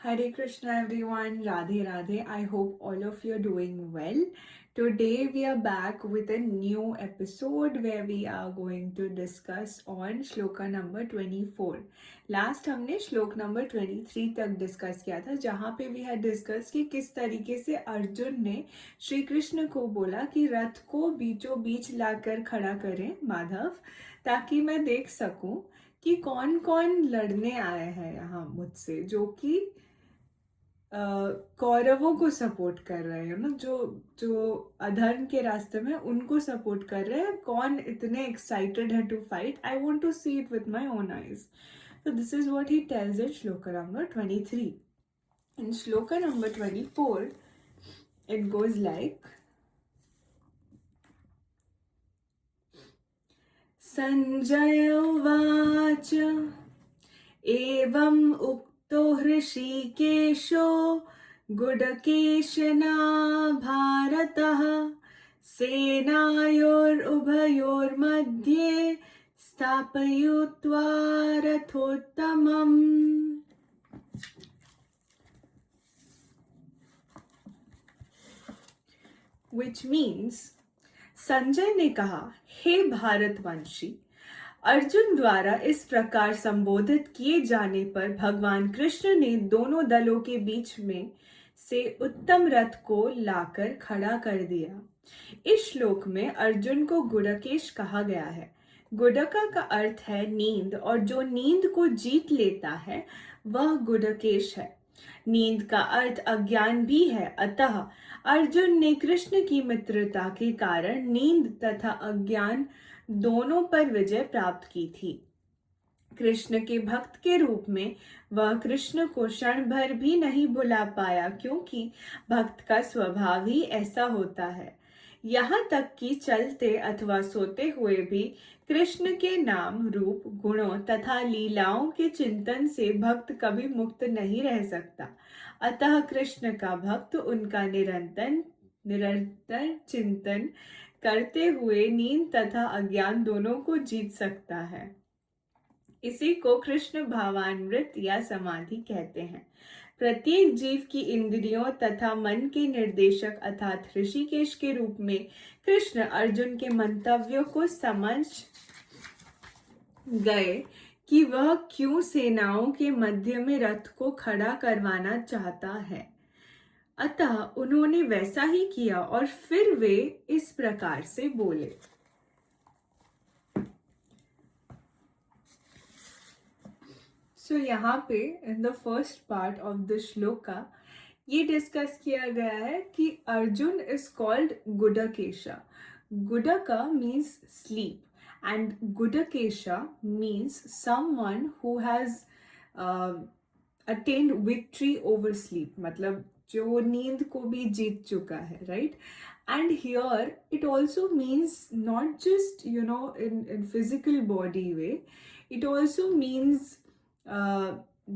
Hare Krishna everyone, Radhe Radhe. I hope all of you are doing well. Today we are back with a new episode where we are going to discuss on shloka number 24. Last हमने श्लोक number 23 तक discuss किया था जहाँ पे we had discuss कि किस तरीके से अर्जुन ने श्री कृष्ण को बोला कि रथ को बीचों बीच लाकर खड़ा करें माधव, ताकि मैं देख सकूं कि कौन कौन लड़ने आए हैं यहाँ मुझसे, जो कि कौरवों को सपोर्ट कर रहे हैं ना, जो जो अधर्म के रास्ते में उनको सपोर्ट कर रहे हैं, कौन इतने एक्साइटेड है to fight. I want to see it with my own eyes. So this is what he tells in shloka number 23. In shloka number 24, it goes like Sanjay Vach Evam Ukto Hrishikesho Gudakeshana Bharatah Senayor Ubhayor Madhye Stapayutva Rathottamam. Which means Sanjay ने कहा, हे भारतवंशी, अर्जुन द्वारा इस प्रकार संबोधित किए जाने पर भगवान कृष्ण ने दोनों दलों के बीच में से उत्तम रथ को लाकर खड़ा कर दिया. इस श्लोक में अर्जुन को गुडकेश कहा गया है. गुडका का अर्थ है नींद, और जो नींद को जीत लेता है वह गुडकेश है. नींद का अर्थ अज्ञान भी है. अतः अर्जुन ने कृष्ण की मित्रता के कारण नींद तथा अज्ञान दोनों पर विजय प्राप्त की थी. कृष्ण के भक्त के रूप में वह कृष्ण को क्षण भर भी नहीं भुला पाया, क्योंकि भक्त का स्वभाव ही ऐसा होता है. यहाँ तक कि चलते अथवा सोते हुए भी कृष्ण के नाम, रूप, गुणों तथा लीलाओं के चिंतन से भक्त कभी मुक्त नहीं रह सकता. अतः कृष्ण का भक्त उनका निरंतर चिंतन करते हुए नींद तथा अज्ञान दोनों को जीत सकता है. इसी को कृष्ण भावान्वित या समाधि कहते हैं. प्रत्येक जीव की इंद्रियों तथा मन के निर्देशक अर्थात ऋषिकेश के रूप में कृष्ण अर्जुन के मंतव्यों को समझ गए कि वह क्यों सेनाओं के मध्य में रथ को खड़ा करवाना चाहता है. अतः उन्होंने वैसा ही किया और फिर वे इस प्रकार से बोले. So यहाँ पे in the first part of the shloka ये डिस्कस किया गया है कि Arjun is called Gudakesha. Gudaka means sleep and Gudakesha means someone who has attained victory over sleep, मतलब जो नींद को भी जीत चुका है, right. And here it also means not just in physical body way, it also means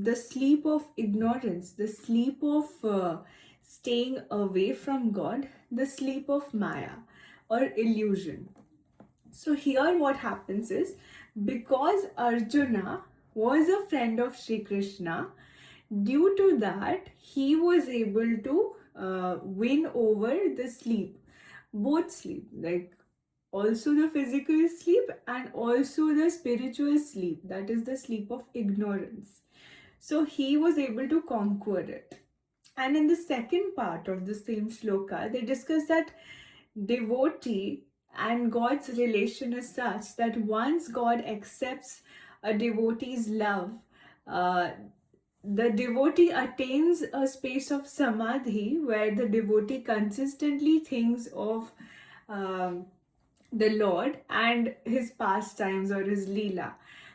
the sleep of ignorance, the sleep of staying away from God, the sleep of Maya or illusion. So here what happens is, because Arjuna was a friend of Shri Krishna, due to that he was able to win over the sleep, both sleep, like also the physical sleep and also the spiritual sleep, that is the sleep of ignorance. So he was able to conquer it. And in the second part of the same shloka, they discuss that devotee and God's relation is such that once God accepts a devotee's love, the devotee attains a space of samadhi where the devotee consistently thinks of the Lord and his pastimes or his Leela.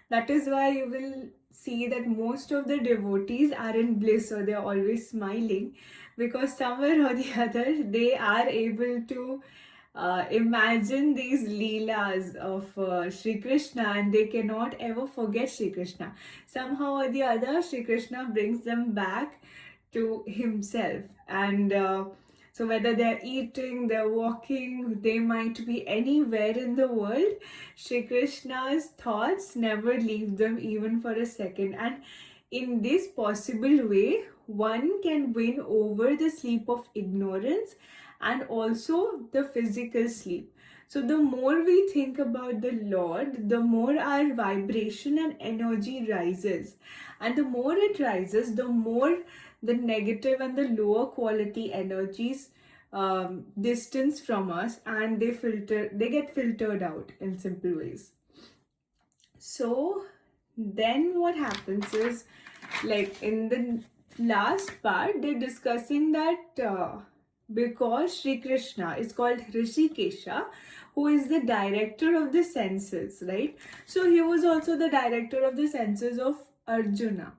That is why you will see that most of the devotees are in bliss, or they are always smiling, because somewhere or the other they are able to imagine these Leelas of Shri Krishna, and they cannot ever forget Shri Krishna. Somehow or the other, Shri Krishna brings them back to himself. And so whether they're eating, they're walking, they might be anywhere in the world, Shri Krishna's thoughts never leave them even for a second. And in this possible way, one can win over the sleep of ignorance and also the physical sleep. So, the more we think about the Lord, the more our vibration and energy rises. And the more it rises, the more the negative and the lower quality energies distance from us, and they get filtered out in simple ways. So then what happens is, like in the last part, they're discussing that because Sri Krishna is called Rishikesha, who is the director of the senses, right? So he was also the director of the senses of Arjuna.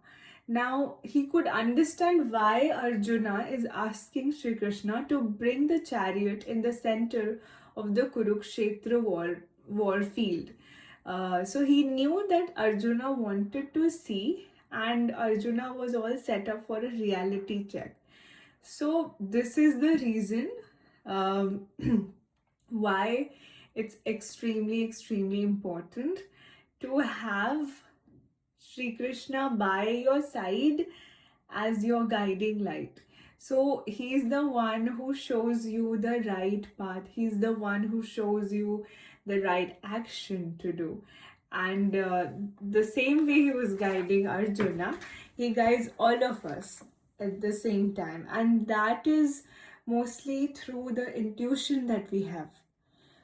Now he could understand why Arjuna is asking Sri Krishna to bring the chariot in the center of the Kurukshetra war field. So he knew that Arjuna wanted to see, and Arjuna was all set up for a reality check. So this is the reason um, why it's extremely important to have Sri Krishna by your side as your guiding light. So he's the one who shows you the right path. He's the one who shows you the right action to do. And the same way he was guiding Arjuna, he guides all of us at the same time. And that is mostly through the intuition that we have.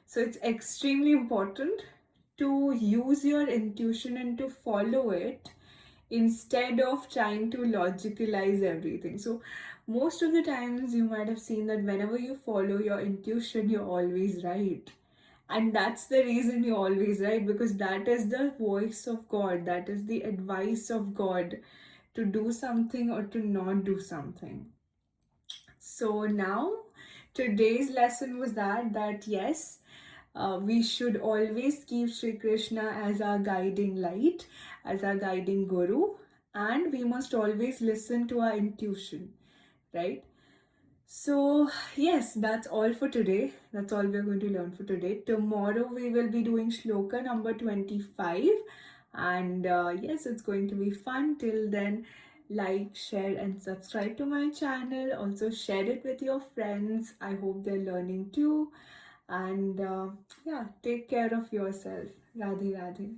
So it's extremely important to use your intuition and to follow it instead of trying to logicalize everything. So most of the times you might have seen that whenever you follow your intuition, you're always right. And that's the reason you're always right, because that is the voice of God, that is the advice of God to do something or to not do something. So now today's lesson was that yes, we should always keep Sri Krishna as our guiding light, as our guiding guru, and we must always listen to our intuition, right? So, yes, that's all for today. That's all we're going to learn for today. Tomorrow we will be doing shloka number 25. And yes, it's going to be fun. Till then, like, share, and subscribe to my channel. Also, share it with your friends. I hope they're learning too. And yeah, take care of yourself. Radhe Radhe.